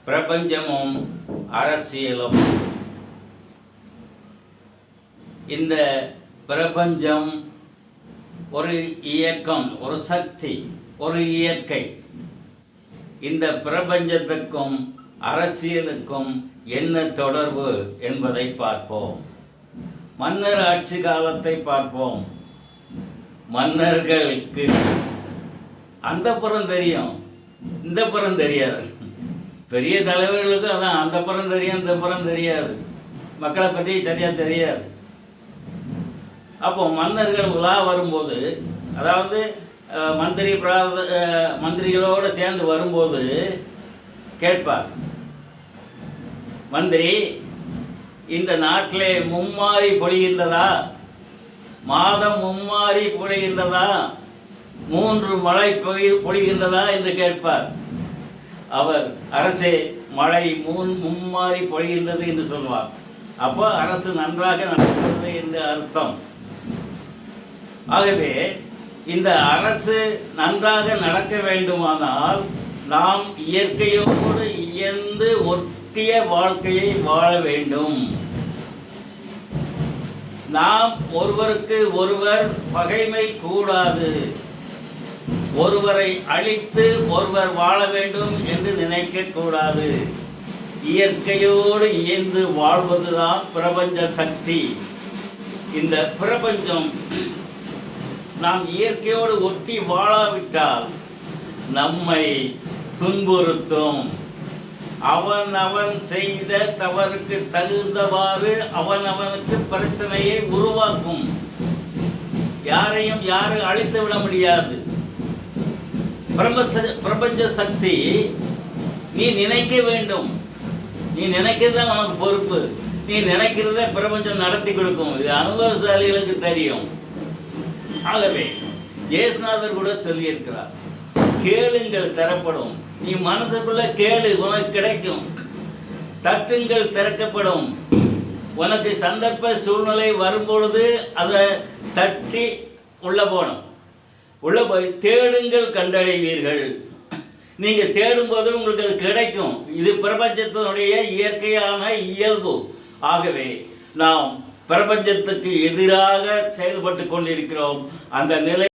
பிரபஞ்சமும் அரசியலும். இந்த பிரபஞ்சம் ஒரு இயக்கம், ஒரு சக்தி, ஒரு இயற்கை. இந்த பிரபஞ்சத்துக்கும் அரசியலுக்கும் என்ன தொடர்பு என்பதை பார்ப்போம். மன்னர் ஆட்சி காலத்தை பார்ப்போம். மன்னர்களுக்கு அந்த புறம் தெரியும், இந்த புறம் தெரியாது. பெரிய தலைவர்களுக்கு அதான் அந்த புறம் தெரியும், இந்த புறம் தெரியாது. மக்களை பற்றி சரியாக தெரியாது. அப்போ மன்னர்கள் உலா வரும்போது, அதாவது மந்திரிகளோடு சேர்ந்து வரும்போது கேட்பார், மந்திரி, இந்த நாட்டிலே மும்மாரி பொழிகின்றதா? மாதம் மும்மாரி பொழிகின்றதா? 3 மழை பொழிகின்றதா என்று கேட்பார். அவர், அரசே, மழை மும்மாரி பொழிகின்றது என்று சொல்வார். அப்போ அரசு நன்றாக நடக்கிறது என்று அர்த்தம். ஆகவே இந்த அரசு நன்றாக நடக்க வேண்டுமானால் நாம் இயற்கையோடு இயந்து ஒட்டிய வாழ்க்கையை வாழ வேண்டும். நாம் ஒருவருக்கு ஒருவர் பகைமை கூடாது. ஒருவரை அழித்து ஒருவர் வாழ வேண்டும் என்று நினைக்கக்கூடாது. இயற்கையோடு இயந்து வாழ்வதுதான் பிரபஞ்ச சக்தி. இந்த பிரபஞ்சம் நாம் இயற்கையோடு ஒட்டி வாழாவிட்டால் நம்மை துன்புறுத்தும். அவன் செய்த தவறுக்கு தகுந்தவாறு அவனுக்கு பிரச்சனையை உருவாக்கும். யாரையும் அழித்து விட முடியாது. பிரபஞ்ச சக்தி நீ நினைக்க வேண்டும். நீ நினைக்கிறது தான் உனக்கு பொறுப்பு. நீ நினைக்கிறத பிரபஞ்சம் நடத்தி கொடுக்கும். இது அனுபவசாலிகளுக்கு தெரியும். ஆகவே இயேசுநாதர் கூட சொல்லியிருக்கிறார், கேளுங்கள் தரப்படும். நீ மனசுக்குள்ள கேளு, உனக்கு கிடைக்கும். தட்டுங்கள் திறக்கப்படும். உனக்கு சந்தர்ப்ப சூழ்நிலை வரும்பொழுது அதை தட்டி உள்ள போகணும். உள்ள போய் தேடுங்கள் கண்டடைவீர்கள். நீங்கள் தேடும்போது உங்களுக்கு அது கிடைக்கும். இது பிரபஞ்சத்தினுடைய இயற்கையான இயல்பு. ஆகவே நாம் பிரபஞ்சத்துக்கு எதிராக செயல்பட்டு கொண்டிருக்கிறோம். அந்த நிலை